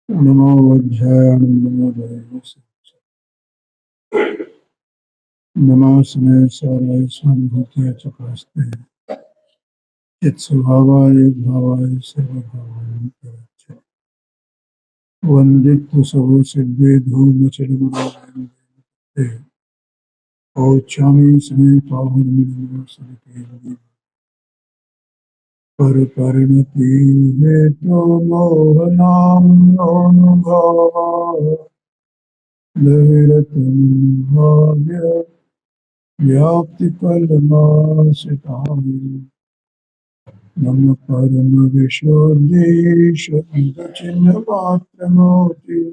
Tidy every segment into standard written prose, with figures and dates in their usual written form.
नमो वज्राय नमो देवाय नमस्मे साराय संभूते चक्रास्ते चित्स्वभावाय भावाय सर्वभावाय वंदित्व सर्व सिद्धे धूम चरमते औचामी समय पाहुन सरिते पर परिणति हेतु मोहनाम अनुभवा लहरतम भाग्य व्याप्ति कलमासिताम नम परम विशोद्धि शुद्ध चिन्ह मात्र मोति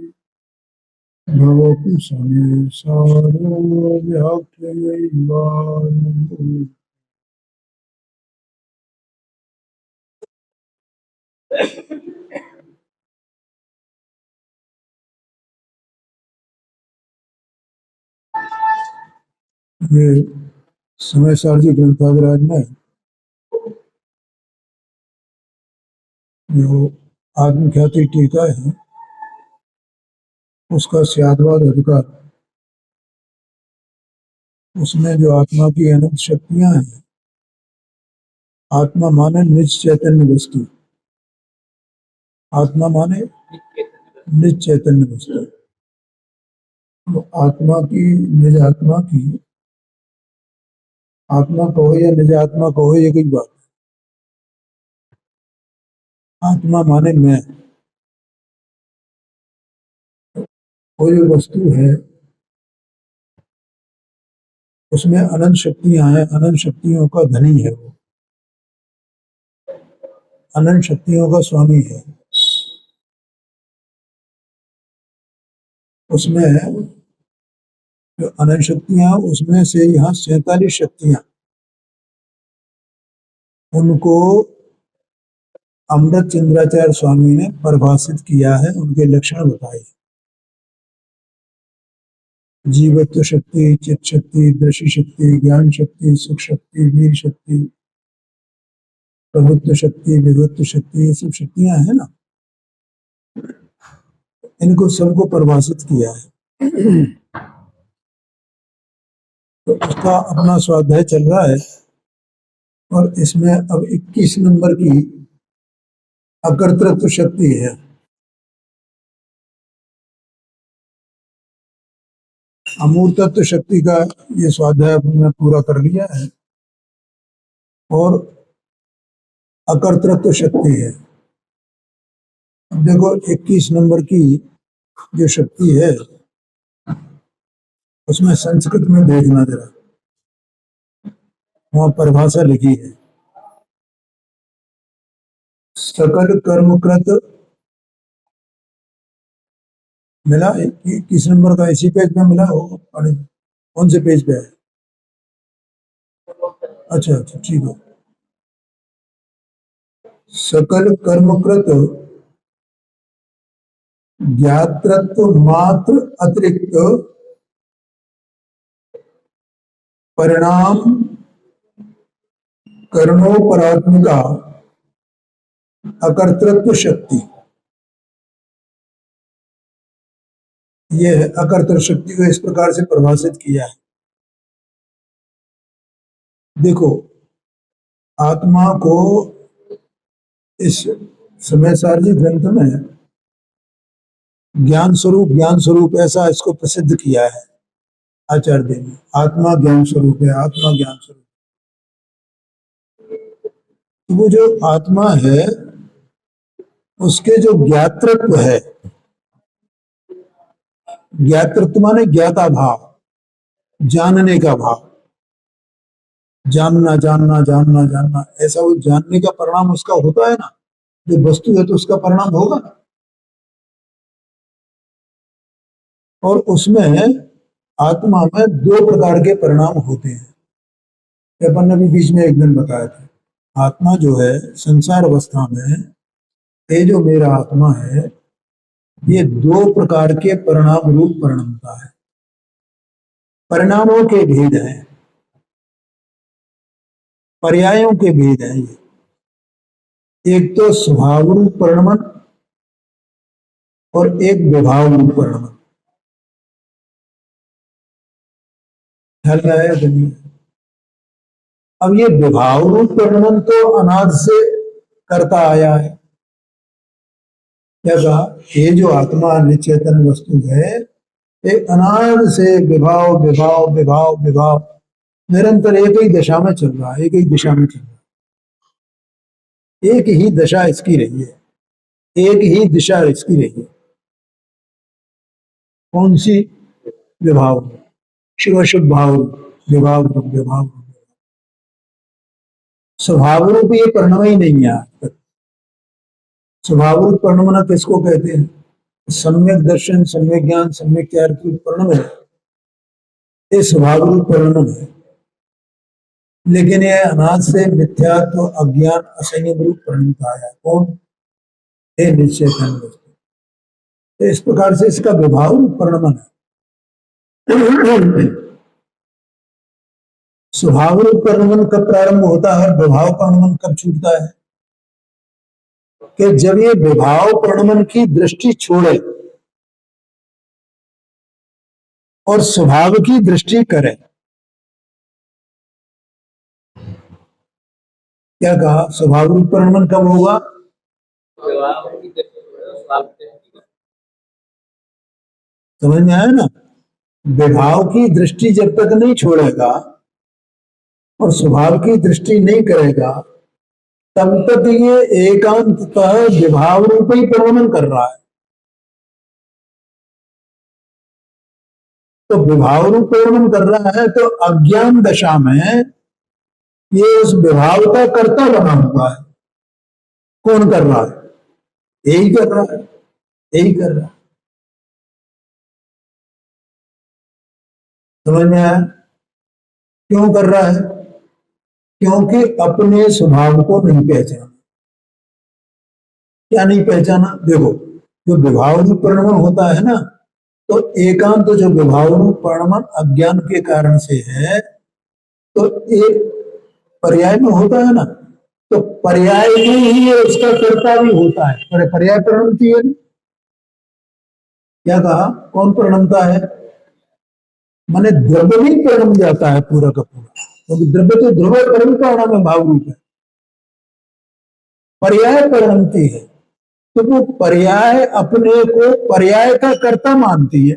भवतु संसारो व्याख्यैवानंद। ये समय सारजी ग्रंथागराज में जो आत्मख्याति टीका है उसका स्यादवाद अधिकार, उसमें जो आत्मा की अनंत शक्तियां हैं, आत्मा माने निज चैतन्य वस्तु, आत्मा माने निज चैतन्य वस्तु। तो आत्मा की निज आत्मा की, आत्मा कहो या निज आत्मा कहो एक ही बात। आत्मा माने मैं, वो जो वस्तु है उसमें अनंत शक्तियां हैं, अनंत शक्तियों का धनी है, वो अनंत शक्तियों का स्वामी है। उसमें जो अनंत शक्तियां, उसमें से यहाँ 47 शक्तियां, उनको अमृत चंद्राचार्य स्वामी ने परिभाषित किया है, उनके लक्षण बताए। जीवत्व शक्ति, चित शक्ति, दृष्टि शक्ति, ज्ञान शक्ति, सुख शक्ति, वीर शक्ति, प्रभुत्व शक्ति, विभुत्व शक्ति, ये सब शक्तियां है ना, इनको सबको परिभाषित किया है। तो उसका अपना स्वाध्याय चल रहा है और इसमें अब 21 नंबर की अकर्तृत्व शक्ति है। अमूर्तत्व शक्ति का ये स्वाध्याय हमने पूरा कर लिया है और अकर्तृत्व शक्ति है। अब देखो 21 नंबर की जो शक्ति है उसमें संस्कृत में देखना जरा, वहां परिभाषा लिखी है। सकल कर्मकृत, मिला 21 नंबर का इसी पेज में मिला होगा, कौन से पेज पे है? अच्छा अच्छा ठीक है। सकल कर्मकृत ज्ञातृत्व मात्र अतिरिक्त परिणाम करणोपरात्मिका अकर्तृत्व शक्ति, यह अकर्तृ शक्ति को इस प्रकार से परिभाषित किया है। देखो आत्मा को इस समय सारजी ग्रंथ में ज्ञान स्वरूप ऐसा इसको प्रसिद्ध किया है आचार्य ने। आत्मा ज्ञान स्वरूप है, आत्मा ज्ञान स्वरूप। तो वो जो आत्मा है उसके जो ज्ञातृत्व है, ज्ञातृत्व माने ज्ञाता भाव, जानने का भाव, जानना जानना जानना जानना, ऐसा वो जानने का परिणाम उसका होता है ना, जो वस्तु है तो उसका परिणाम होगा। और उसमें आत्मा में 2 प्रकार के परिणाम होते हैं। अपन ने भी बीच में एक दिन बताया था। आत्मा जो है संसार अवस्था में, ये जो मेरा आत्मा है ये 2 प्रकार के परिणाम रूप परिणमता है। परिणामों के भेद हैं, पर्यायों के भेद हैं। एक तो स्वभाव रूप परिणमन और एक विभाव रूप परिणमन। ख्याल में आया कि नहीं? अब ये विभाव रूप परिणमन तो अनादि से करता आया है। क्या कहा? ये जो आत्मा निचेतन वस्तु है, ये अनादि से विभाव विभाव विभाव विभाव निरंतर एक ही दशा में चल रहा है, एक ही दिशा में चल रहा है, एक ही दशा इसकी रही है, एक ही दिशा इसकी रही है। कौन सी? विभाव, शिव शुभ भाव, विभाव रूप, विभाव रूप। स्वभाव रूप ये परिणम ही नहीं है आज तक। स्वभाव रूप परिणमना किसको कहते हैं? सम्यक दर्शन, सम्यक ज्ञान, सम्यक चार की परिणम है, ये स्वभाव रूप परिणम है। लेकिन ये अनाद से मिथ्यात्व, अज्ञान, असंयम रूप परिणमता आया। कौन? ये निश्चेतन वस्तु। तो इस प्रकार से इसका विभाव रूप परिणमन है। स्वभाव रूप परिणमन कब प्रारंभ होता है, विभाव परिणमन कब छूटता है? कि जब ये विभाव परिणमन की दृष्टि छोड़े और स्वभाव की दृष्टि करे। क्या कहा? स्वभाव रूप परिणमन कब होगा? समझ में आया ना? विभाव की दृष्टि जब तक नहीं छोड़ेगा और स्वभाव की दृष्टि नहीं करेगा, तब तक ये एकांततः विभाव रूप ही परिणमन कर रहा है। तो विभाव रूप परिणमन कर रहा है, तो अज्ञान दशा में ये उस विभाव का कर्ता बना हुआ है। कौन कर रहा है? यही कर रहा है, यही कर रहा है। समझ में आया? क्यों कर रहा है? क्योंकि अपने स्वभाव को नहीं पहचाना। क्या नहीं पहचाना? देखो, जो विभाव रूप परिणमन होता है ना, तो एकांत जो विभाव रूप परिणमन अज्ञान के कारण से है, तो एक पर्याय में होता है ना, तो पर्याय में ही उसका कर्ता भी होता है। पर्याय परिणमती है। क्या कहा? कौन परिणमता है? माने द्रव्य भी परिणम जाता है पूरा का पूरा, क्योंकि द्रव्य तो ध्रुव परिणम परिणाम में भाव रूप है। पर्याय परिणमती है, तो वो पर्याय अपने को पर्याय का कर्ता मानती है,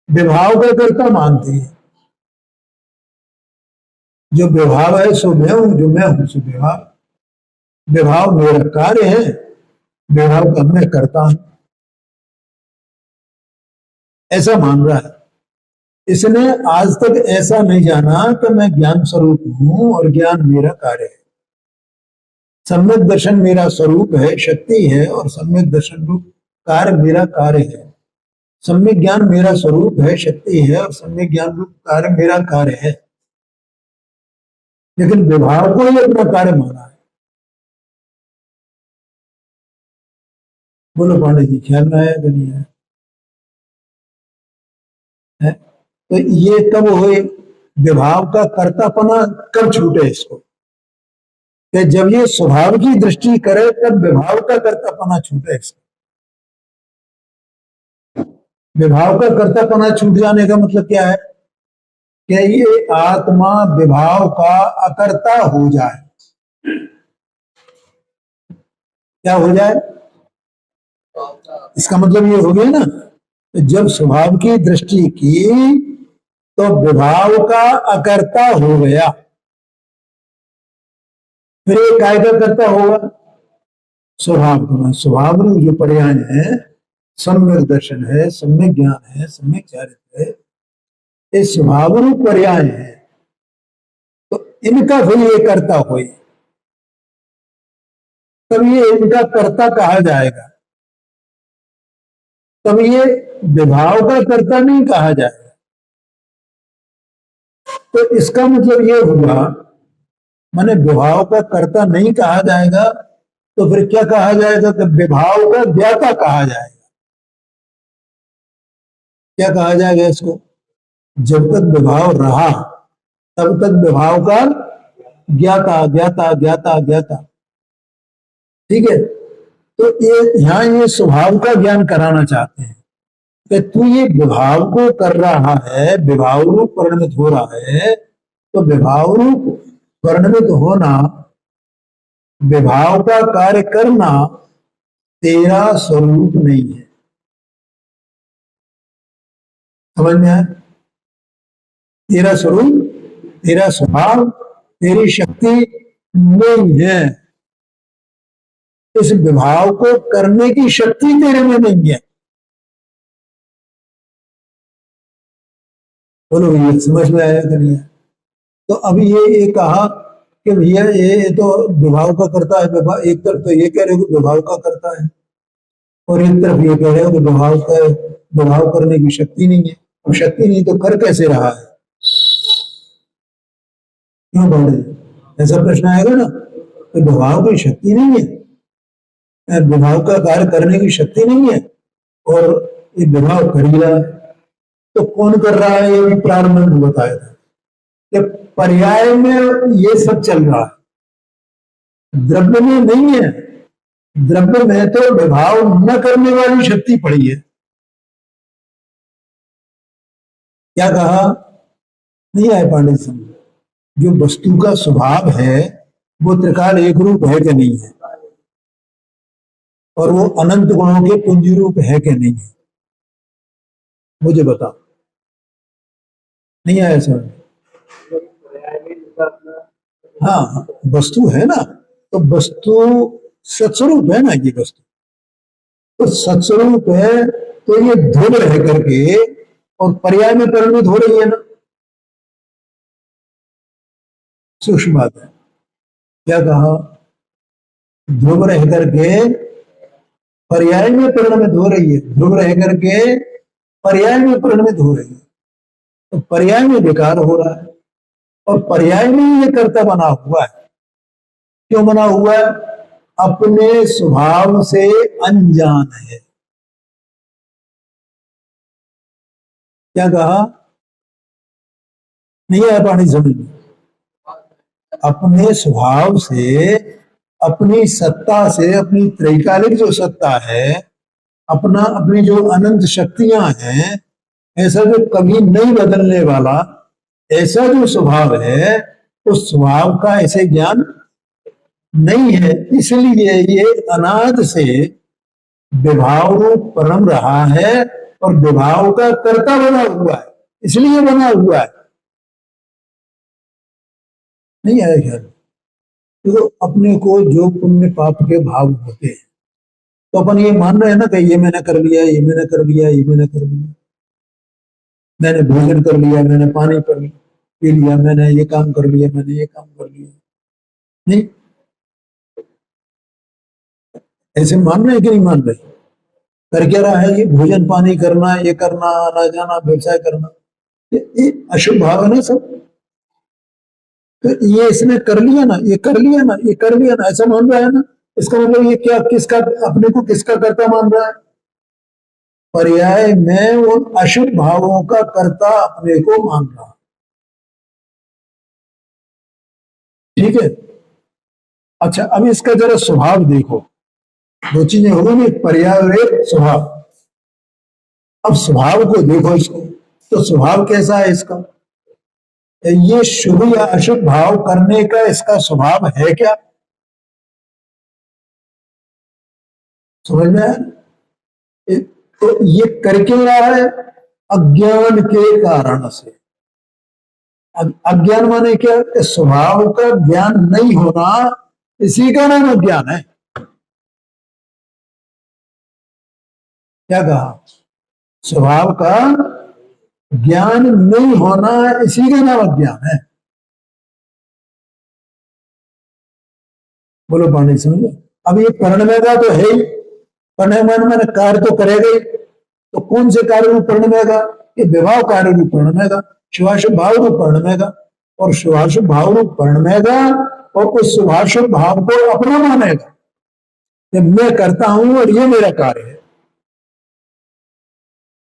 विभाव का कर्ता मानती है। जो विभाव है सो मैं हूं, जो मैं हूं सो विभाव। विभाव मेरा कार्य है, विभाव का मैं करता हूं, ऐसा मान रहा है। इसने आज तक ऐसा नहीं जाना कि मैं ज्ञान स्वरूप हूं और ज्ञान मेरा कार्य है। सम्यक दर्शन मेरा स्वरूप है, शक्ति है, और सम्यक दर्शन रूप कार्य मेरा कार्य है। सम्यक ज्ञान मेरा स्वरूप है, शक्ति है, और सम्यक ज्ञान रूप कार्य मेरा कार्य है। लेकिन विभाव को ही अपना कार्य माना है। बोलो पांडे जी, ख्याल में आया कि नहीं आया? है? तो ये कब हुए? विभाव का कर्तापना कब छूटे इसको? कि जब ये स्वभाव की दृष्टि करे, तब विभाव का कर्तापना छूटे इसको। विभाव का कर्तापना छूट जाने का मतलब क्या है? कि ये आत्मा विभाव का अकर्ता हो जाए। क्या हो जाए? इसका मतलब ये हो गया ना, जब स्वभाव की दृष्टि की तो विभाव का अकर्ता हो गया, फिर ये काय का कर्ता होगा? स्वभाव का। स्वभाव रूप जो पर्याय है, सम्यक दर्शन है, सम्यक ज्ञान है, सम्यक चारित्र है, ये स्वभाव रूप पर्याय है। तो इनका फिर ये कर्ता हो, तब ये इनका कर्ता कहा जाएगा, तब ये विभाव का कर्ता नहीं कहा जाएगा। तो इसका मतलब ये हुआ, माने विभाव का कर्ता नहीं कहा जाएगा, तो फिर क्या कहा जाएगा? कि विभाव का ज्ञाता कहा जाएगा। क्या कहा जाएगा इसको? जब तक विभाव रहा, तब तक विभाव का ज्ञाता ज्ञाता ज्ञाता ज्ञाता। ठीक है, तो ये यहाँ ये स्वभाव का ज्ञान कराना चाहते हैं कि तू ये विभाव को कर रहा है, विभाव रूप परिणमित हो रहा है, तो विभाव रूप परिणमित होना, विभाव का कार्य करना तेरा स्वरूप नहीं है। समझ में आया? तेरा स्वरूप, तेरा स्वभाव, तेरी शक्ति नहीं है। इस विभाव को करने की शक्ति तेरे में नहीं है। बोलो ये समझ में आया कि नहीं? तो अभी ये कहा कि भैया ये तो विभाव का करता है, एक तरफ तो ये कह रहे हो कि विभाव का करता है, और एक तरफ ये कह रहे हो कि विभाव करने की शक्ति नहीं है। अब शक्ति नहीं तो कर कैसे रहा है? क्यों बोल रहे? ऐसा प्रश्न आएगा ना, तो विभाव की शक्ति नहीं है, विभाव का कार्य करने की शक्ति नहीं है, और ये विभाव कर ही रहा है। तो कौन कर रहा है? ये भी प्रारंभ में बताया था कि पर्याय में ये सब चल रहा है, द्रव्य में नहीं है। द्रव्य में तो विभाव न करने वाली शक्ति पड़ी है। क्या कहा? नहीं आए पांडे सिंह? जो वस्तु का स्वभाव है वो त्रिकाल एक रूप है कि नहीं है, और वो अनंत गुणों के पुंज रूप है कि नहीं है? मुझे बताओ। नहीं आया सर? हाँ, वस्तु है ना, तो वस्तु सत्स्वरूप है ना, ये वस्तु तो सत्स्वरूप है, तो ये ध्रुव रह करके और पर्याय में परिणित हो रही है ना। सूक्ष्म बात है। क्या कहा? ध्रुव रह करके पर्याय में परिणमित हो रही है, ध्रुव रह करके पर्याय में परिणमित हो रही है, तो पर्याय में विकार हो रहा है, और पर्याय में ये कर्ता बना हुआ है। क्यों बना हुआ है? अपने स्वभाव से अनजान है। क्या कहा? नहीं आया पानी समझ में? अपने स्वभाव से, अपनी सत्ता से, अपनी त्रैकालिक जो सत्ता है, अपनी जो अनंत शक्तियां हैं, ऐसा जो कभी नहीं बदलने वाला, ऐसा जो स्वभाव है, उस स्वभाव का ऐसे ज्ञान नहीं है। इसलिए ये अनाद से विभाव रूप परम रहा है, और विभाव का कर्ता बना हुआ है, इसलिए बना हुआ है। नहीं आया ख्याल? तो अपने को जो पुण्य पाप के भाव होते हैं, तो अपन ये मान रहे हैं ना कि ये मैंने कर लिया, ये मैंने कर लिया, ये मैंने कर लिया, मैंने भोजन कर लिया, मैंने पानी पी लिया, मैंने ये काम कर लिया, मैंने ये काम कर लिया। नहीं, ऐसे मान रहे हैं कि नहीं मान रहे? कर क्या रहा है? ये भोजन पानी करना, ये करना, आना जाना, व्यवसाय करना, ये अशुभ भाव है ना सब। तो ये इसने कर लिया ना, ये कर लिया ना, ये कर लिया ना, ऐसा मान रहा है ना। इसका मतलब ये क्या, किसका, अपने को किसका कर्ता मान रहा है? पर्याय में उन अशुभ भावों का कर्ता अपने को मान रहा। ठीक है? अच्छा, अब इसका जरा स्वभाव देखो। दो चीजें हो गई, पर्याय और एक स्वभाव। अब स्वभाव को देखो इसको, तो स्वभाव कैसा है इसका? ये शुभ या अशुभ भाव करने का इसका स्वभाव है क्या? समझ में आया? तो ये करके रहा है अज्ञान के कारण से। अज्ञान माने क्या? स्वभाव का ज्ञान नहीं होना, इसी का नाम अज्ञान है। क्या कहा? स्वभाव का ज्ञान नहीं होना, इसी का नाम अज्ञान है। बोलो पानी समझो। अब ये परिणमेगा तो है ही, परिणमन मैंने कार्य तो करेगा ही, तो कौन से कार्य रूप परिणमेगा? ये विभाव कार्य रूप परिणमेगा, शुभाशुभ भाव रूप परिणमेगा, और शुभाशुभ भाव रूप परिणमेगा, और उस शुभाशुभ भाव को अपना मानेगा कि मैं करता हूं और ये मेरा कार्य है।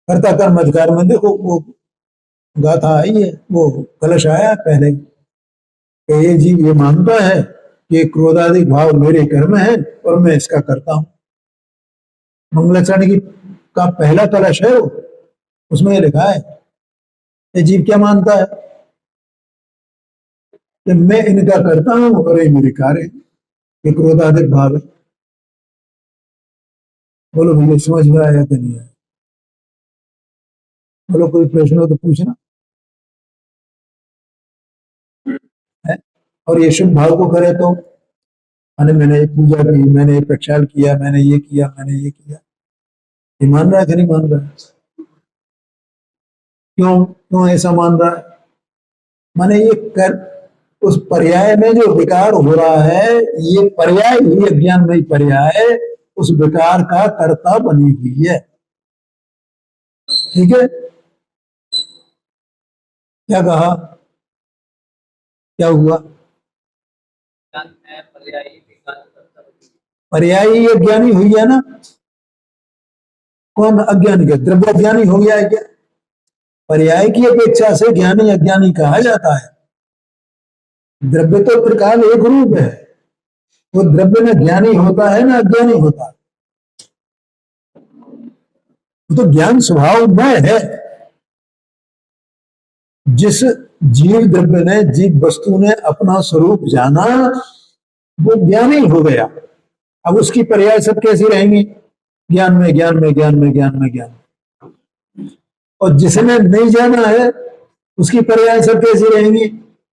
कर्ता कर्म अधिकार में देखो वो गाथा आई है, वो कलश आया पहले, कि ये जीव ये मानता है कि क्रोधादि भाव मेरे कर्म है और मैं इसका करता हूं। मंगलाचरण की का पहला कलश है वो, उसमें ये लिखा है ये जीव क्या मानता है कि मैं इनका करता हूं और ये मेरे कार्य, ये क्रोधाधिक भाव है। बोलो भैया समझ में आया कि नहीं आया? बोलो कोई प्रश्न हो तो पूछना है। और ये शुभ भाव को करे तो माने मैंने ये पूजा की, मैंने ये प्रक्षाल किया, मैंने ये किया, मैंने ये किया, ये मान रहा है कि नहीं मान रहा है? क्यों क्यों ऐसा मान रहा है? माने ये कर उस पर्याय में जो विकार हो रहा है, ये पर्याय ही अज्ञान में पर्याय उस विकार का कर्ता बनी हुई है। ठीक है, क्या कहा, क्या हुआ? पर्यायी अज्ञानी हुई है ना? कौन अज्ञानी का द्रव्य अज्ञानी हो गया है क्या? पर्याय की अपेक्षा से ज्ञानी अज्ञानी कहा जाता है। द्रव्य तो त्रिकाल एक रूप है, वो द्रव्य में ज्ञानी होता है ना अज्ञानी होता है? तो ज्ञान स्वभाव में है। जिस जीव द्रव्य ने, जीव वस्तु ने अपना स्वरूप जाना, वो ज्ञानी हो गया। अब उसकी पर्याय सब कैसी रहेंगी? ज्ञान में ज्ञान में ज्ञान में ज्ञान में ज्ञान। और जिसने नहीं जाना है उसकी पर्याय सब कैसी रहेंगी?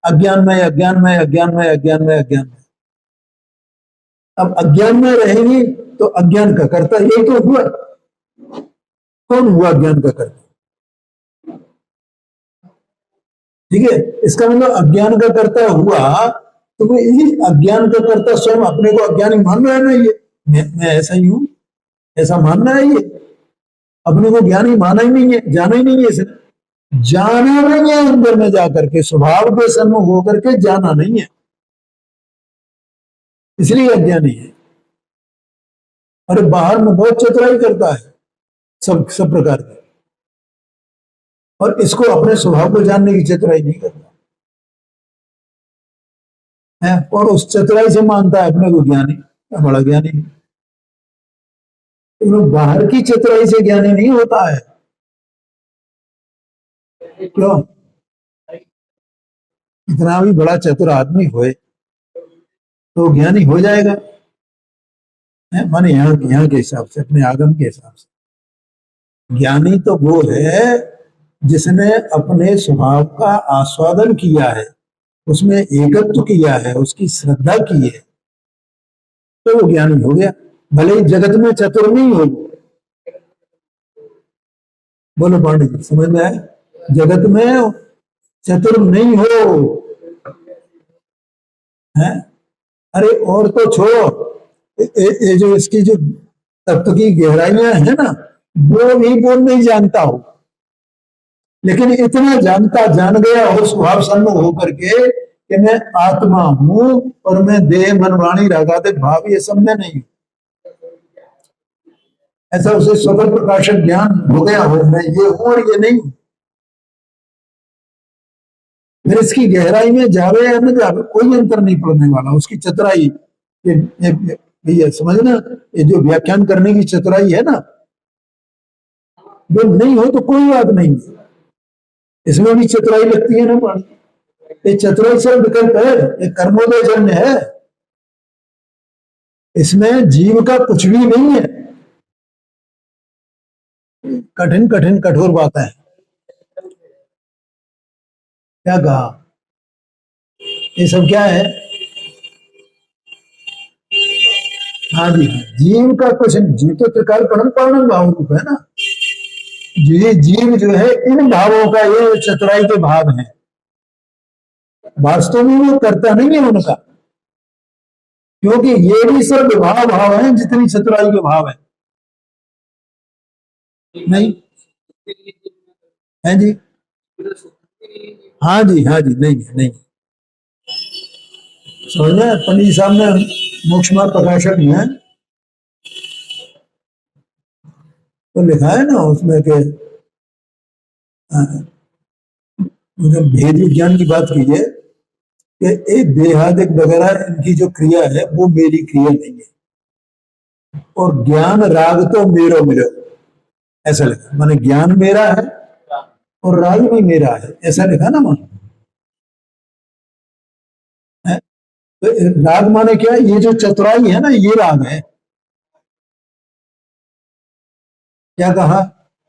अज्ञान में अज्ञान में अज्ञान में अज्ञान में अज्ञान में। अब अज्ञान में रहेंगी तो अज्ञान का कर्ता यही तो हुआ। कौन हुआ अज्ञान का कर्ता? ठीक है, इसका मतलब अज्ञान का कर्ता हुआ तो वो यही अज्ञान का कर्ता स्वयं अपने को अज्ञानी मान रहा है ना। ये मैं ऐसा ही हूं, ऐसा मानना है। ये अपने को ज्ञानी माना ही नहीं है, जाना ही नहीं है इसने, जाना नहीं है। अंदर में जाकर के स्वभाव के सम्मुख होकर के जाना नहीं है, इसलिए अज्ञानी है। अरे बाहर में बहुत चतुराई करता है, सब सब प्रकार की, और इसको अपने स्वभाव को जानने की चतुराई नहीं करता है, और उस चतुराई से मानता है अपने को ज्ञानी, बड़ा ज्ञानी। तो बाहर की चतुराई से ज्ञानी नहीं होता है। क्यों? इतना भी बड़ा चतुर आदमी होए तो ज्ञानी हो जाएगा? माने यहाँ के हिसाब से, अपने आगम के हिसाब से ज्ञानी तो वो है जिसने अपने स्वभाव का आस्वादन किया है, उसमें एकत्व किया है, उसकी श्रद्धा की है, तो वो ज्ञानी हो गया। भले ही जगत में चतुर नहीं हो। बोलो पांडे जी समझ में आए? जगत में चतुर नहीं हो है। अरे और तो छोड़ो, ये जो इसकी जो तत्व की गहराइयां है ना, वो भी वो नहीं जानता हो, लेकिन इतना जानता, जान गया हो स्वभाव सन्मुख होकर के कि मैं आत्मा हूं और मैं देह मन वाणी रागादि भाव ये सब में नहीं हूं। ऐसा उसे स्वतः प्रकाशक ज्ञान हो गया हो, मैं ये हूं और ये नहीं हूं। फिर इसकी गहराई में जावे या न जावे कोई अंतर नहीं पड़ने वाला। उसकी चतुराई ये समझना, ये जो व्याख्यान करने की चतुराई है ना, वो नहीं हो तो कोई बात नहीं, इसमें भी चतुराई लगती है ना पानी। ये चतुराई से विकल्प है, ये कर्मोदय जन्य है, इसमें जीव का कुछ भी नहीं है। कठिन कठिन कठोर बात है। क्या कहा? ये सब क्या है? हाँ जी, जीव का कुछ, जीव तो त्रिकाल परम पावन भाव रूप है ना। ये जीव जो है इन भावों का, ये चतुराई के भाव हैं, वास्तव में वो करता नहीं है उनका, क्योंकि ये भी सब विभाव भाव है जितनी चतुराई के भाव है। नहीं है जी? हाँ जी, हाँ जी, नहीं नहीं समझना। पंडित साहब ने मोक्ष मार्ग प्रकाशक में तो लिखा है ना उसमें के जब भेद विज्ञान की बात कीजिए कि ये देहादिक वगैरह इनकी जो क्रिया है वो मेरी क्रिया नहीं है, और ज्ञान राग तो मेरो मिलो, ऐसा लिखा। माने ज्ञान मेरा है और राग भी मेरा है, ऐसा लिखा ना वहां। है? तो राग माने क्या? ये जो चतुराई है ना, ये राग है। क्या कहा?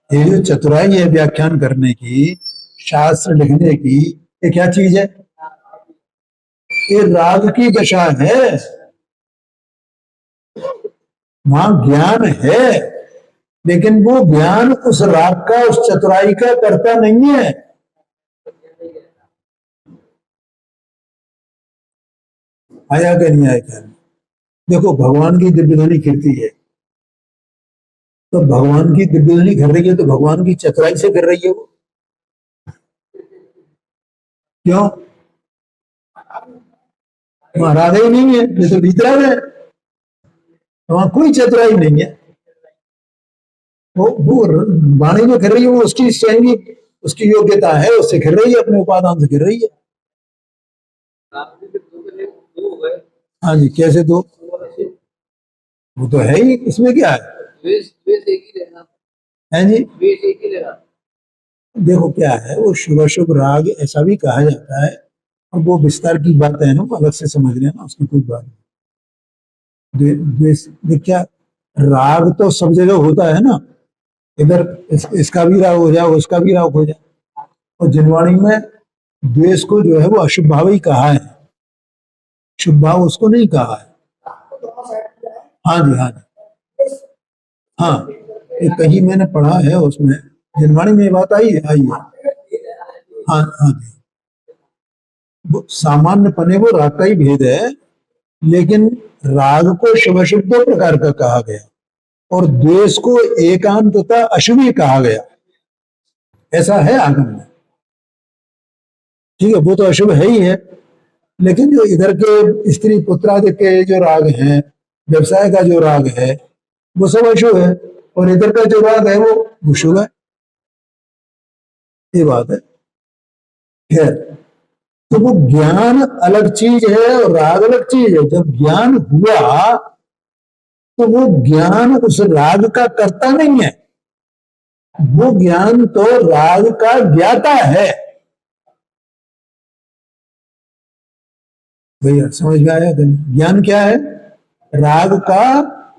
ये जो चतुराई है व्याख्यान करने की, शास्त्र लिखने की, ये क्या चीज है? ये राग की दशा है। वहां ज्ञान है, लेकिन वो ज्ञान उस राग का, उस चतुराई का करता नहीं है। आया क्या? नहीं आया क्या? देखो, भगवान की दिव्य ध्वनि कीर्ति है, तो भगवान की दिव्य ध्वनि कर रही है, तो भगवान की चतुराई से कर रही है वो। क्यों? वहां राधा ही नहीं है, ये तो वितराग है, वहां कोई चतुराई नहीं है। वो वाणी जो कर रही है वो उसकी स्वयं उसकी योग्यता है, उससे कर रही है, अपने उपादान से कर रही है। हाँ जी, कैसे दो? वो तो है ही, इसमें क्या है? है जी। देखो क्या है, वो शुभ अशुभ राग ऐसा भी कहा जाता है, और वो विस्तार की बात है ना, वो अलग से समझ लेना, उसकी कोई बात नहीं। क्या राग तो सब जगह होता है ना, इधर इसका भी राग हो जाए, उसका भी राग हो जाए। और जिनवाणी में द्वेष को जो है वो अशुभ भाव ही कहा है, शुभ भाव उसको नहीं कहा है। हाँ जी, हाँ जी, हाँ, एक कहीं मैंने पढ़ा है, उसमें जिनवाणी में ये बात आई है, आई है। हाँ हाँ जी, वो सामान्य पने वो राग का ही भेद है, लेकिन राग को शुभ अशुभ दो प्रकार का कहा गया, और द्वेष को एकांत तथा अशुभी कहा गया, ऐसा है आगम में। ठीक है, वो तो अशुभ है ही है, लेकिन जो इधर के स्त्री पुत्रादि के जो राग हैं, व्यवसाय का जो राग है, वो सब अशुभ है, और इधर का जो राग है वो शुभ है। ये बात है। खैर, तो वो ज्ञान अलग चीज है और राग अलग चीज है। जब ज्ञान हुआ तो वो ज्ञान उस राग का कर्ता नहीं है, वो ज्ञान तो राग का ज्ञाता है। भैया समझ में आया? ज्ञान क्या है? राग का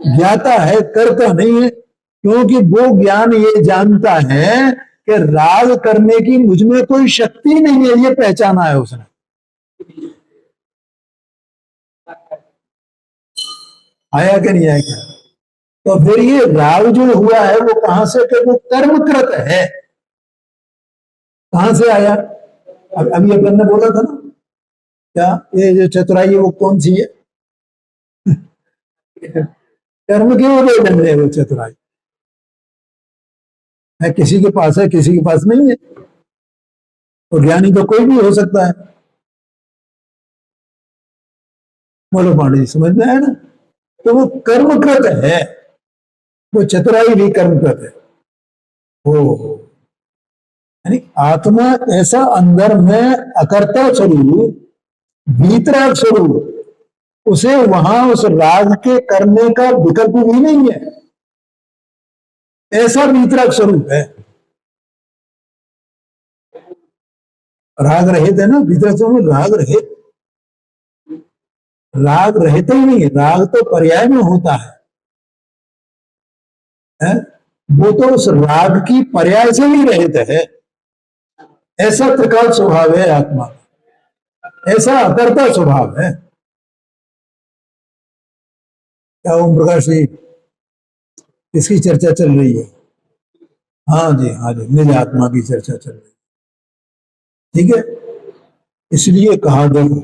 ज्ञाता है, कर्ता नहीं है, क्योंकि वो ज्ञान ये जानता है कि राग करने की मुझ में कोई शक्ति नहीं है, ये पहचाना है उसने। आया क्या? नहीं आया क्या? तो फिर ये राग जो हुआ है वो कहां से? कि वो कर्मकृत है। कहां से आया? अभी अपन ने बोला था ना, क्या ये जो चतुराई है वो कौन सी है? कर्म के उदय है वो चतुराई है, किसी के पास है, किसी के पास नहीं है, और ज्ञानी तो कोई भी हो सकता है। बोलो पांडे जी, समझ में आया ना? तो वो कर्मकृत है, वो चतुराई भी कर्मकृत है। हो यानी आत्मा ऐसा अंदर में अकर्ता स्वरूप, भीतराग स्वरूप, उसे वहां उस राग के करने का विकल्प भी नहीं है, ऐसा भीतराग स्वरूप है। राग रहित है ना, भीतर स्वरूप राग रहित, राग रहित ही नहीं, राग तो पर्याय में होता है? वो तो उस राग की पर्याय से ही रहित है। ऐसा त्रिकाल स्वभाव है आत्मा, ऐसा अकर्ता स्वभाव है। क्या ओम प्रकाश जी, किसकी चर्चा चल रही है? हाँ जी, हाँ जी, निज आत्मा की चर्चा चल रही है। ठीक है, इसलिए कहा, देखो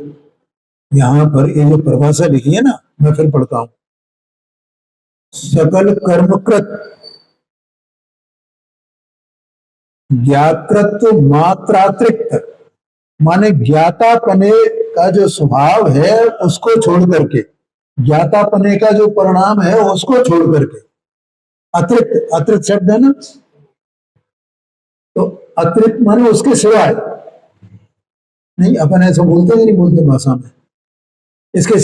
यहां पर ये जो परिभाषा लिखी है ना, मैं फिर पढ़ता हूं। सकल कर्मकृत ज्ञातृत्व मात्रातिरिक्त, माने ज्ञातापने का जो स्वभाव है उसको छोड़ करके, ज्ञातापने का जो परिणाम है उसको छोड़ करके, अतिरिक्त, अतिरिक्त शब्द है ना, तो अतिरिक्त माने उसके सिवाय, नहीं, अपन ऐसा बोलते नहीं बोलते भाषा में। इसके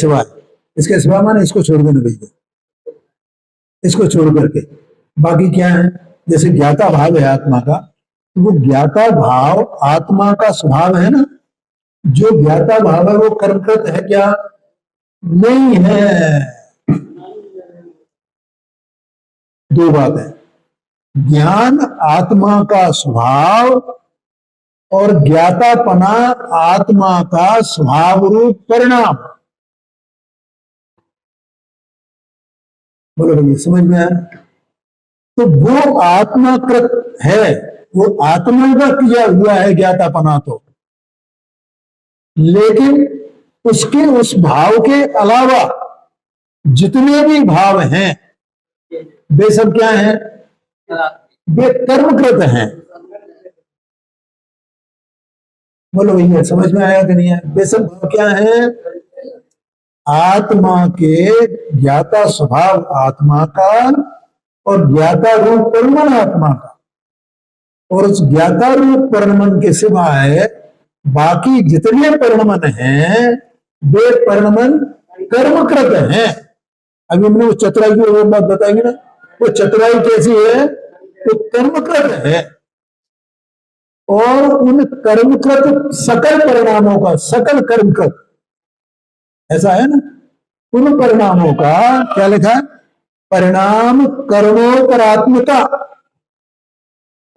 सिवा माने इसको छोड़ देना भैया, इसको छोड़ करके बाकी क्या है। जैसे ज्ञाता भाव है आत्मा का, तो वो ज्ञाता भाव आत्मा का स्वभाव है ना। जो ज्ञाता भाव है वो कर्मकृत है क्या? नहीं है। दो बात है, ज्ञान आत्मा का स्वभाव और ज्ञातापना आत्मा का स्वभाव रूप परिणाम। बोलो भैया, समझ में आया? तो वो आत्माकृत है, वो आत्मा का किया हुआ है ज्ञातापना तो, लेकिन उसके उस भाव के अलावा जितने भी भाव हैं वे सब क्या हैं? वे कर्मकृत हैं। बोलो भैया, समझ में आया कि नहीं है? वे सब भाव क्या है? आत्मा के ज्ञाता स्वभाव आत्मा का और ज्ञाता रूप परिमाण आत्मा का, और उस ज्ञाता रूप परिणमन के सिवाय बाकी जितने परिणमन हैं वे परिणमन कर्मकृत हैं। अभी हमने वो चतुराई की वो बात बताएंगे ना, वो चतुराई कैसी है? वो कर्मकृत है, और उन कर्मकृत सकल परिणामों का, सकल कर्मकृत ऐसा है ना, उन परिणामों का क्या लिखा? परिणाम कर्मोपरात्मिका।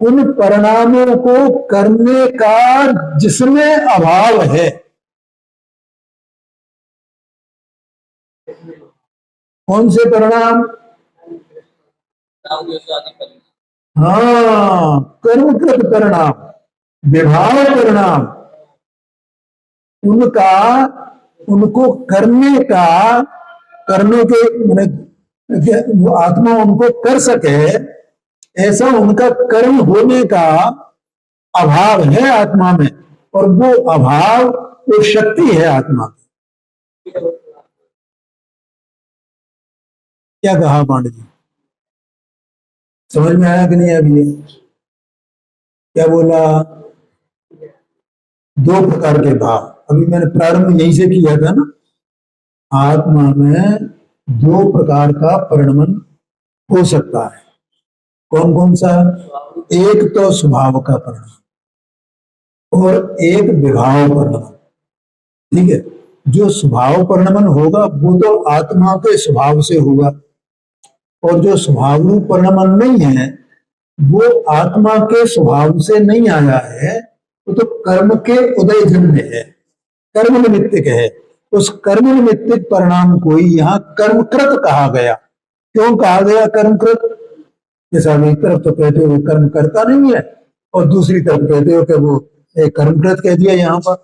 उन परिणामों को करने का जिसमें अभाव है। कौन से परिणाम? हाँ, कर्मकृत परिणाम, विभाव परिणाम, उनका उनको करने का, करने के वो आत्मा उनको कर सके ऐसा उनका कर्म होने का अभाव है आत्मा में, और वो अभाव वो शक्ति है आत्मा की। क्या कहा पांडे जी? समझ में आया कि नहीं? अभी क्या बोला? दो प्रकार के भाव, अभी मैंने प्रारंभ यहीं से किया था ना। आत्मा में दो प्रकार का परिणमन हो सकता है। कौन कौन सा? एक तो स्वभाव का परिणमन और एक विभाव परिणमन। ठीक है, जो स्वभाव परिणमन होगा वो तो आत्मा के स्वभाव से होगा, और जो स्वभाव रूप परिणमन नहीं है वो आत्मा के स्वभाव से नहीं आया है, वो तो कर्म के उदयजन्य है, कर्म निमित्तिक है। उस कर्म निमित्तिक परिणाम को ही यहाँ कर्मकृत कहा गया। क्यों कहा गया कर्मकृत? जैसा एक तरफ तो कहते हो कर्म करता नहीं है, और दूसरी तरफ कहते हो कि वो कर्मकृत कह दिया यहाँ पर।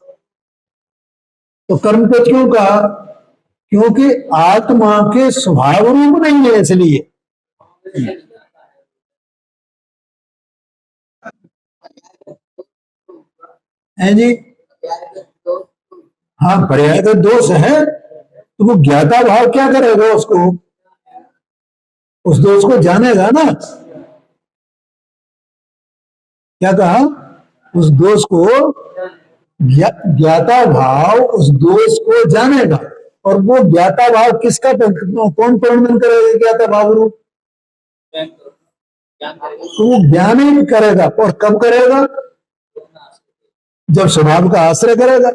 तो कर्मकृत क्यों कहा? क्योंकि आत्मा के स्वभाव रूप नहीं है, इसलिए। है जी? हाँ, पर्याय का दोष है, तो वो ज्ञाता भाव क्या करेगा? उसको, उस दोष को जानेगा ना। क्या कहा? उस दोष को ज्ञाता भाव उस दोष को जानेगा, और वो ज्ञाता भाव किसका, कौन परिणमन करेगा? ज्ञाता भाव रूप, तो वो ज्ञान ही करेगा। और कब करेगा? जब स्वभाव का आश्रय करेगा,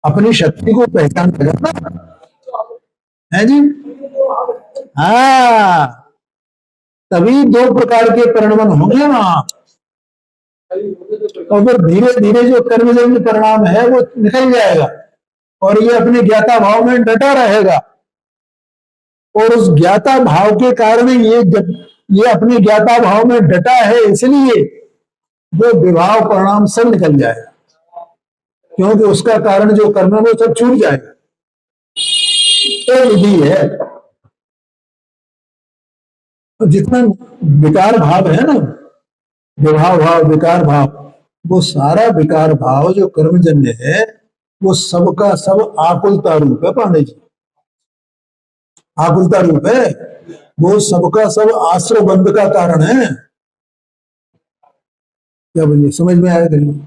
अपनी शक्ति को पहचान करेगा ना। है जी? हाँ, तभी दो प्रकार के परिणमन होंगे ना। और फिर धीरे धीरे जो कर्मजन्य परिणाम है वो निकल जाएगा, और ये अपने ज्ञाता भाव में डटा रहेगा। और उस ज्ञाता भाव के कारण ये, जब ये अपने ज्ञाता भाव में डटा है, इसलिए वो विभाव परिणाम सब निकल जाएगा, क्योंकि उसका कारण जो कर्म है वो सब छूट जाएगा। तो विधि है। जितना विकार भाव है ना, विभाव भाव, विकार भाव, वो सारा विकार भाव जो कर्मजन्य है वो सबका सब आकुलता रूप है पांडे जी। आकुलता रूप है, वो सबका सब आश्रय बंध का कारण है। क्या बोलिए, समझ में आया? कहीं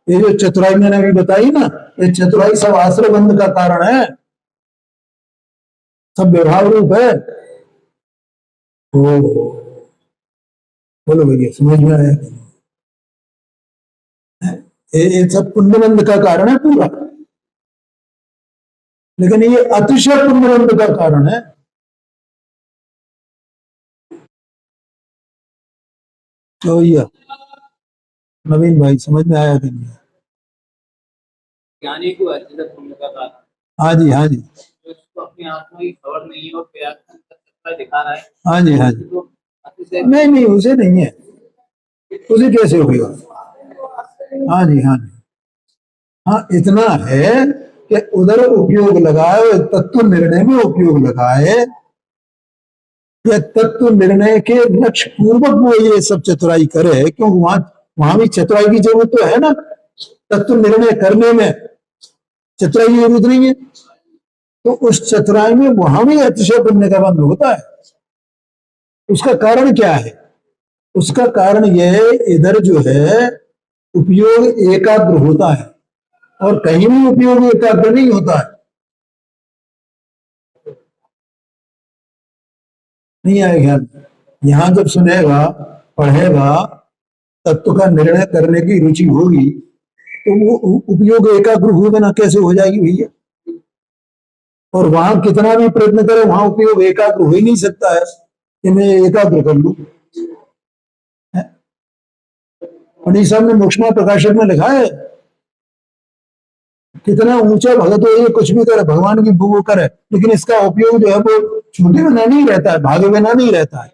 ये जो चतुराई मैंने अभी बताई ना, ये चतुराई सब आश्रय बंध का कारण है, सब व्यवहार रूप है। ओ, बोलो भैया, समझ में आया? ये सब पुण्यबंध का कारण है पूरा, लेकिन ये अतिशय पुण्यबंध का कारण है। तो भैया नवीन भाई, समझ में आया कि नहीं? ज्ञानी को अर्जित पुण्य का कारण, हाँ जी, हाँ जी, तो इसको अपनी आत्मा की खबर नहीं है और प्रयास दिखा रहा है। हाँ जी, हाँ जी। तो अतिशय नहीं नहीं, उसे नहीं है, उसे कैसे होगा? हाँ जी, हाँ जी। हाँ, इतना है कि उधर उपयोग लगाए, तत्व निर्णय में उपयोग लगाए, या तत्व निर्णय के लक्ष्य पूर्वक वो ये सब चतुराई करे, क्योंकि वहां वहां भी चतुराई की जरूरत तो है ना, तत्व निर्णय करने में चतुराई की जरूरत नहीं है। तो उस चतुराई में वहां भी अतिशय पुण्य का बंध होता है। उसका कारण क्या है? उसका कारण यह है, इधर जो है उपयोग एकाग्र होता है, और कहीं भी उपयोग एकाग्र नहीं होता है। नहीं आएगा? यहां जब सुनेगा, पढ़ेगा, तत्व का निर्णय करने की रुचि होगी, तो वो उपयोग एकाग्र हुए बिना कैसे हो जाएगी भैया? और वहां कितना भी प्रयत्न करे, वहां उपयोग एकाग्र हो ही नहीं सकता है कि मैं एकाग्र कर लू। पंडित साहब ने मोक्षमा प्रकाशक में लिखा है, कितना ऊंचा भगत हो, ये कुछ भी करे, भगवान की वो करे, लेकिन इसका उपयोग जो है वो छूटे बिना नहीं रहता है, भागे बिना नहीं रहता है।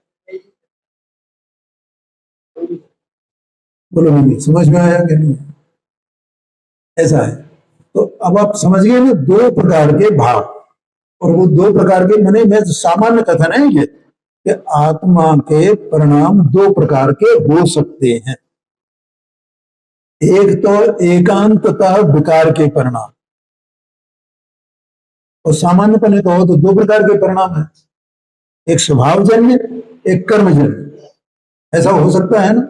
बोलो नहीं, समझ में आया कि नहीं? ऐसा है। तो अब आप समझ गए ना, दो प्रकार के भाव, और वो दो प्रकार के मैंने मैं सामान्य कथन है ये, कि आत्मा के परिणाम दो प्रकार के हो सकते हैं। एक तो एकांततः विकार के परिणाम, और सामान्यपने कहो तो दो प्रकार के परिणाम है, एक स्वभावजन्य, एक कर्मजन्य। ऐसा हो सकता है ना?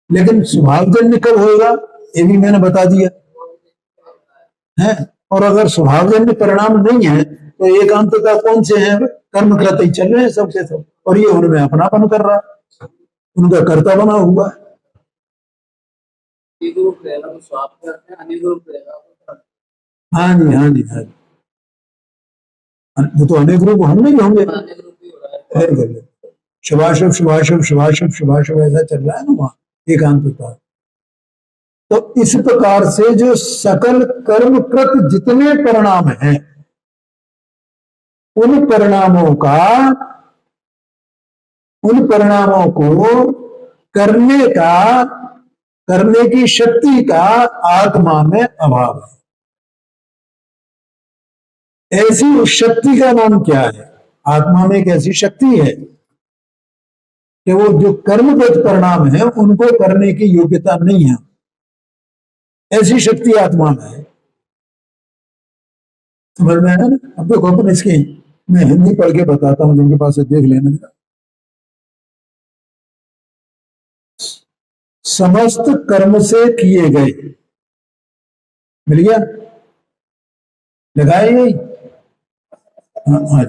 लेकिन स्वभावजन्य कब होगा, ये भी मैंने बता दिया है। और अगर स्वभावजन्य परिणाम नहीं है, तो एकांतता कौन से हैं? कर्म करते ही चल रहे हैं सबके सब, और ये उनमें अपनापन कर रहा है, उनका कर्ता बना हुआ है। एक रूप रहेगा तो स्वाप करते हैं, अनेक रूप रहेगा तो हाँ जी, हाँ जी, हाँ जी। वो तो अनेक रूप हम नहीं होंगे। अनेक रूप ही हो रहा है। शुभाशुभ शुभाशुभ शुभाशुभ शुभाशुभ ऐसा चल रहा है ना वहां एकांतता। तो इस प्रकार से जो सकल कर्मकृत जितने परिणाम हैं, उन परिणामों का, उन परिणामों को करने का, करने की शक्ति का आत्मा में अभाव है। ऐसी उस शक्ति का नाम क्या है? आत्मा में एक ऐसी शक्ति है कि वो जो कर्मगत परिणाम है उनको करने की योग्यता नहीं है, ऐसी शक्ति आत्मा में है। समझ में आया ना? अब देखो अपन इसकी मैं हिंदी पढ़ के बताता हूं, जिनके पास है देख लेना जरा। समस्त कर्म से किए गए, मिल गया? लगाए यही? हाँ,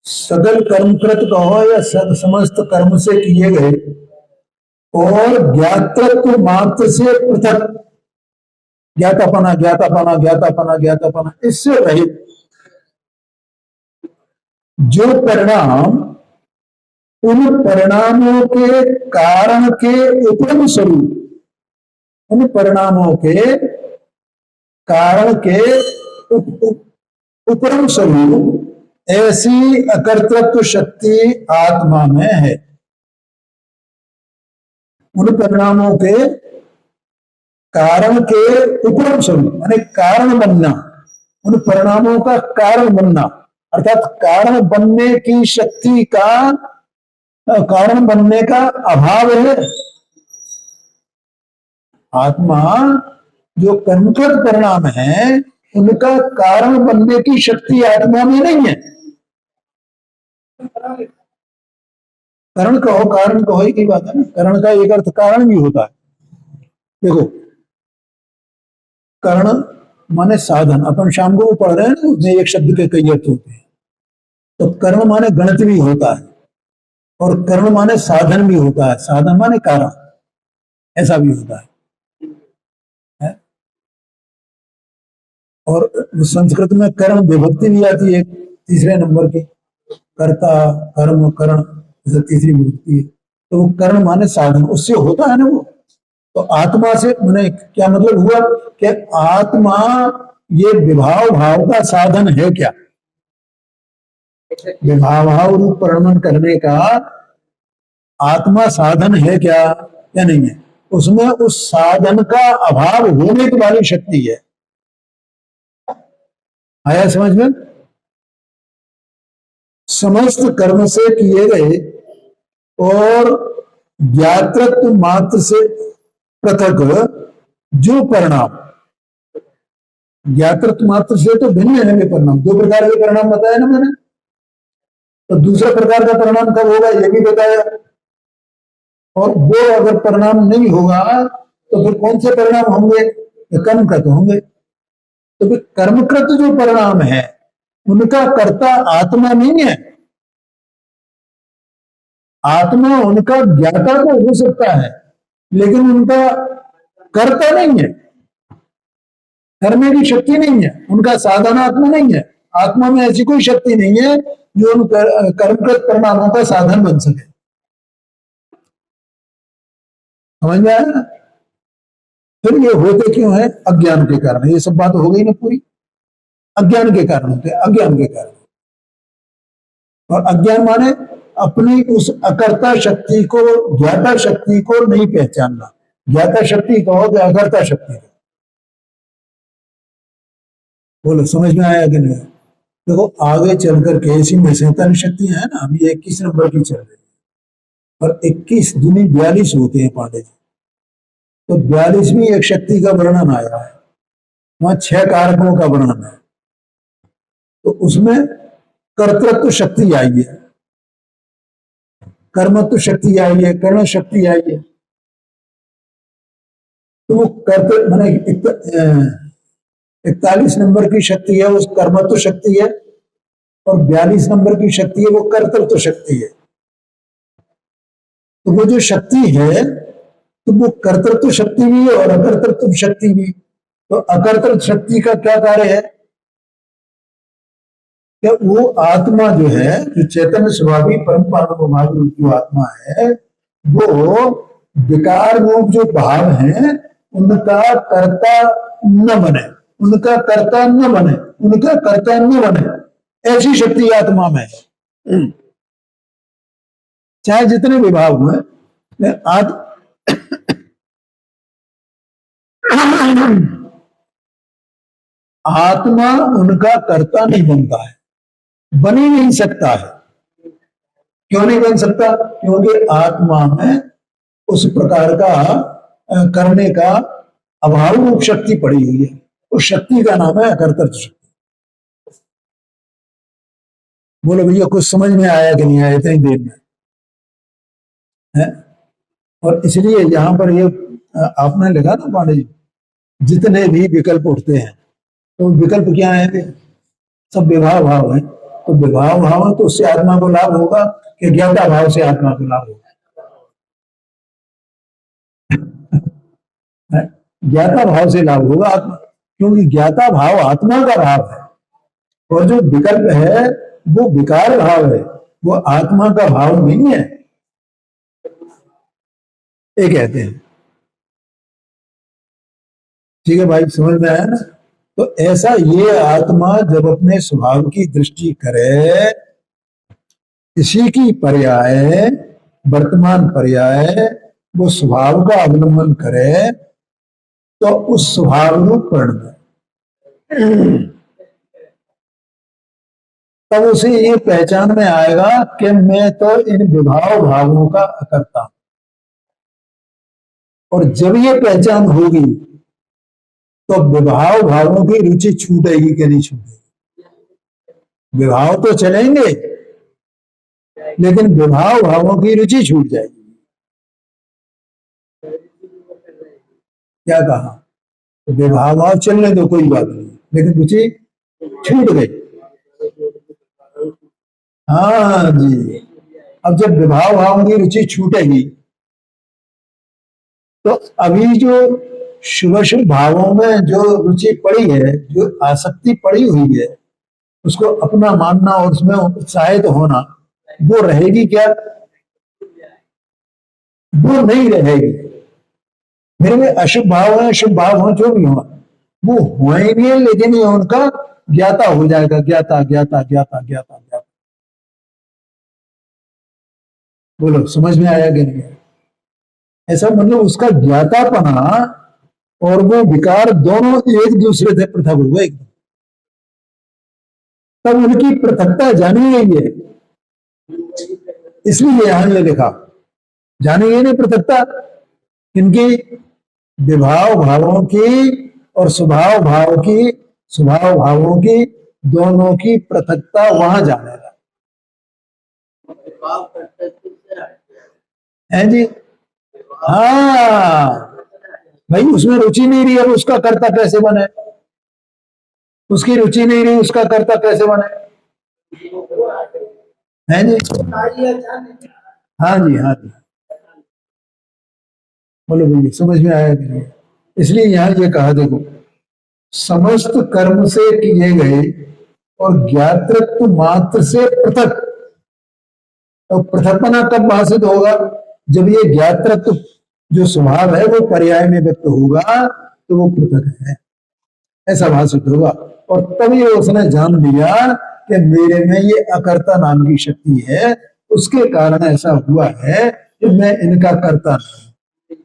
सकल कर्मकृत कहो या समस्त कर्म से किए गए, और ज्ञातत्व मात्र से पृथक, ज्ञातापना ज्ञातापना ज्ञातापना ज्ञातापना, इससे रहित जो परिणाम उन परिणामों के कारण के उपरम स्वरूप, उन परिणामों के कारण के उपरम स्वरूप, ऐसी अकर्तृत्व शक्ति आत्मा में है। उन परिणामों के कारण के उपरम स्वरूप माने कारण बनना, उन परिणामों का कारण बनना, अर्थात कारण बनने की शक्ति का, कारण बनने का अभाव है। आत्मा जो कर्मकृत परिणाम है, उनका कारण बनने की शक्ति आत्मा में नहीं है। करण कहो कारण कहो, एक ही बात है ना। करण का एक अर्थ कारण भी होता है, देखो, कर्ण माने साधन, अपन शाम को पढ़ रहे हैं ना, उसमें एक शब्द के कई अर्थ होते हैं। तो कर्ण माने गणित भी होता है, और कर्ण माने साधन भी होता है, साधन माने कारण, ऐसा भी होता है? और संस्कृत में कर्म विभक्ति भी आती है तीसरे नंबर की, कर्ता कर्म कर्ण, जैसे तीसरी विभक्ति है। तो वो कर्ण माने साधन, उससे होता है ना वो। तो आत्मा से मैंने क्या मतलब हुआ कि आत्मा ये विभाव भाव का साधन है क्या? विभाव भाव रूप परिणमन करने का आत्मा साधन है क्या या नहीं है? उसमें उस साधन का अभाव होने की वाली शक्ति है। आया समझ में? समस्त कर्म से किए गए और ज्ञातृत्व मात्र से पृथक जो परिणाम, ज्ञातृत्व मात्र से तो भिन्न है वे परिणाम, दो प्रकार के परिणाम बताया ना मैंने। तो दूसरा प्रकार का परिणाम कब होगा ये भी बताया, और वो अगर परिणाम नहीं होगा तो फिर कौन से परिणाम होंगे? कर्मकृत होंगे। तो फिर कर्मकृत जो परिणाम है उनका कर्ता आत्मा नहीं है, आत्मा उनका ज्ञाता तो हो सकता है लेकिन उनका कर्ता नहीं है, करने की शक्ति नहीं है, उनका साधन आत्मा नहीं है। आत्मा में ऐसी कोई शक्ति नहीं है जो उन कर्मकृत परिणामों का साधन बन सके। समझ में आया ना? फिर ये होते क्यों है? अज्ञान के कारण। ये सब बात हो गई ना पूरी, अज्ञान के कारण होते, अज्ञान के कारण। और अज्ञान माने अपनी उस अकर्ता शक्ति को, ज्ञाता शक्ति को नहीं पहचानना। ज्ञाता शक्ति कहो कि अकर्ता शक्ति कहो। बोलो समझ में आया कि नहीं? देखो आगे चल करके ऐसी में 47 शक्तियां है ना, अभी 21 नंबर की चल रही है, और 21 दूनी 42 होते हैं पांडे जी। तो 42वीं एक शक्ति का वर्णन आया है, वहां 6 कारकों का वर्णन है। तो उसमें कर्तृत्व शक्ति आई है, कर्मत्व शक्ति आई है, कर्ण शक्ति आई है। तो वो कर्तृत्व मैंने 41 नंबर की शक्ति है उस कर्मत्व शक्ति है, और 42 नंबर की शक्ति है वो कर्तृत्व शक्ति है। तो वो जो शक्ति है तो वो कर्तृत्व शक्ति भी है और अकर्तृत्व शक्ति भी। तो अकर्तृत्व शक्ति का क्या कार्य है? कि वो आत्मा जो है, जो चैतन्य स्वभावी परम पारम रूप जो आत्मा है, वो विकार रूप जो भाव है उनका कर्ता न बने, उनका कर्ता न बने, उनका कर्ता न बने, ऐसी शक्ति आत्मा में है। चाहे जितने विभाग हुए, आत्मा उनका कर्ता नहीं बनता है, बन ही नहीं सकता है। क्यों नहीं बन सकता? क्योंकि आत्मा में उस प्रकार का करने का अभाव रूप शक्ति पड़ी हुई है। उस शक्ति का नाम है अकर्तृत्व शक्ति। बोलो भैया कुछ समझ में आया कि नहीं आया इतनी देर में है? और इसलिए यहां पर ये आपने लिखा ना पांडे जी, जितने भी विकल्प उठते हैं तो विकल्प क्या है? सब विभाव भाव है। तो विभाव भाव है तो उससे आत्मा को लाभ होगा कि ज्ञाता भाव से आत्मा को लाभ होगा? ज्ञाता भाव से लाभ होगा आत्मा, क्योंकि ज्ञाता भाव आत्मा का भाव है, और जो विकल्प है वो विकार भाव है, वो आत्मा का भाव नहीं है, ये कहते हैं। ठीक है भाई, समझ में आया ना? तो ऐसा ये आत्मा जब अपने स्वभाव की दृष्टि करे, इसी की पर्याय वर्तमान पर्याय वो स्वभाव का अवलंबन करे, तो उस स्वभाव रूप परिणम तब उसे ये पहचान में आएगा कि मैं तो इन विभाव भावों का अकर्ता हूं। और जब ये पहचान होगी तो विभाव भावों की रुचि छूटेगी कि नहीं छूटेगी? विभाव तो चलेंगे लेकिन विभाव भावों की रुचि छूट जाएगी। क्या कहा, तो विवाह भाव चलने दो, कोई बात नहीं, लेकिन रुचि छूट गई। हाँ जी, अब जब विवाह भाव की रुचि छूटेगी तो अभी जो शुभ शुभ भावों में जो रुचि पड़ी है, जो आसक्ति पड़ी हुई है, उसको अपना मानना और उसमें उत्साहित होना, वो रहेगी क्या? वो नहीं रहेगी। मेरे में अशुभ भाव है, शुभ भाव हो, जो भी हो, वो होएंगे, लेकिन ये उनका ज्ञाता हो जाएगा, ज्ञाता ज्ञाता ज्ञाता ज्ञाता ज्ञाता। बोलो समझ में आया कि नहीं? ऐसा मतलब उसका ज्ञातापना और वो विकार दोनों एक दूसरे से पृथक हुए एकदम, तब उनकी पृथकता जानी गई है। इसलिए यहां ये लिखा, जानी गई नहीं पृथकता इनकी, विभाव भावों की और स्वभाव भावों की दोनों की पृथकता वहां जाने लगा है जी। हाँ भाई, उसमें रुचि नहीं रही, अब उसका कर्ता कैसे बने? उसकी रुचि नहीं रही, उसका कर्ता कैसे बने? है जी। हाँ जी, हाँ जी, बोलो भैया समझ में आया कि नहीं? इसलिए यहां ये कहा, देखो, समस्त कर्म से किए गए और ज्ञातृत्व मात्र से पृथक। तो पृथकपना कब भाषित होगा? जब ये ज्ञातृत्व जो स्वभाव है वो पर्याय में व्यक्त होगा, तो वो पृथक है, ऐसा भाषित होगा। और तभी उसने जान लिया कि मेरे में ये अकर्ता नाम की शक्ति है, उसके कारण ऐसा हुआ है कि मैं इनका कर्ता नहीं,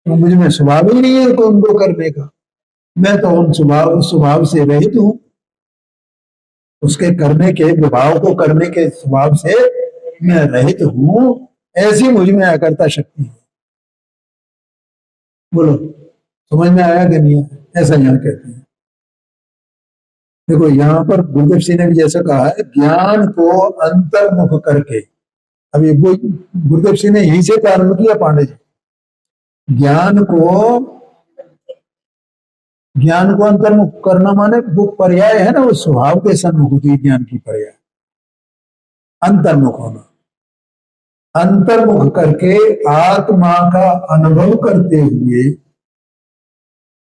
तो मुझ में स्वभाव ही नहीं है उनको करने का, मैं तो उन स्वभाव से रहित हूं, उसके करने के विभाव को करने के स्वभाव से मैं रहित हूं, ऐसी मुझ में अकर्ता शक्ति है। बोलो समझ में आया कि नहीं? ऐसा यहां कहते हैं। देखो यहां पर गुरुदेव सिंह ने भी जैसा कहा है, ज्ञान को अंतर्मुख करके, अभी वो गुरुदेव सिंह ने यहीं से प्रारंभ किया पांडे जी। ज्ञान को अंतर्मुख करना माने वो पर्याय है ना, वो स्वभाव के सन्मुख होती है ज्ञान की पर्याय, अंतर्मुख होना। अंतर्मुख करके आत्मा का अनुभव करते हुए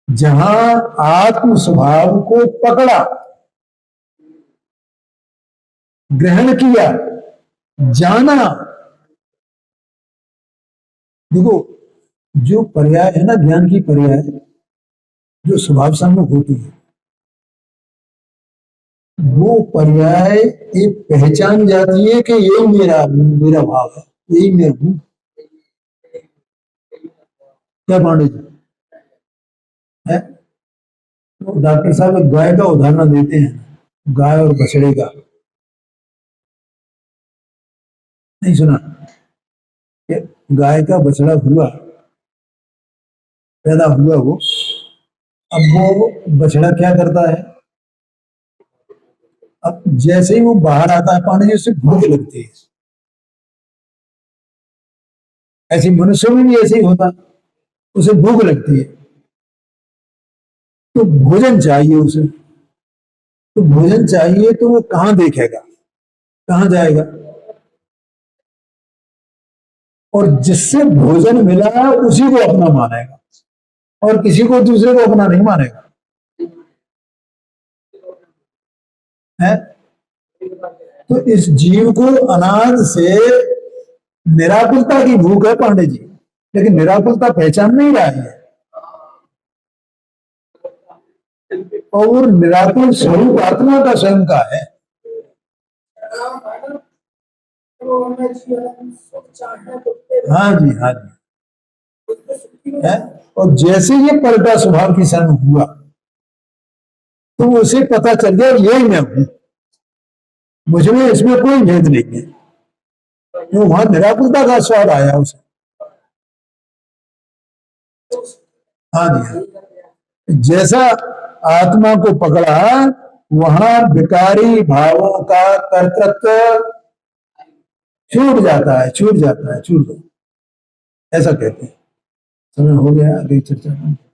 जहां आत्म स्वभाव को पकड़ा, ग्रहण किया, जाना। देखो जो पर्याय है ना, ज्ञान की पर्याय जो स्वभाव सम्मुख होती है, वो पर्याय एक पहचान जाती है कि यही मेरा भाव है, यही मैं हूं। क्या पांडे जी है? तो डॉक्टर साहब एक गाय का उदाहरण देते हैं, गाय और बछड़े का, नहीं सुना? गाय का बछड़ा हुआ, पैदा हुआ वो, अब वो बछड़ा क्या करता है, अब जैसे ही वो बाहर आता है पानी, जैसे भूख लगती है, ऐसी मनुष्य में भी ऐसे ही होता, उसे भूख लगती है, तो भोजन चाहिए उसे, तो भोजन चाहिए तो वो कहां देखेगा, कहां जाएगा? और जिससे भोजन मिला उसी को अपना मानेगा, और किसी को दूसरे को अपना नहीं मानेगा, है? तो इस जीव को अनाज से निराकुलता की भूख है पांडे जी, लेकिन निराकुलता पहचान नहीं रहा है, और निराकुल स्वरूप आत्मा का स्वयं का है। हाँ जी, हाँ जी, है? और जैसे ये पलटा स्वभाव की संग हुआ, तो उसे पता चल गया यही मैं हूं, मुझमें इसमें कोई भेद नहीं है, तो वहां निराकुलता का स्वाद आया उसे। हाँ जी, हाँ। जैसा आत्मा को पकड़ा, वहां विकारी भावों का कर्तृत्व छूट जाता है, छूट जाता है, छूट जाता है, ऐसा कहते हैं। समय हो गया अगली चर्चा में।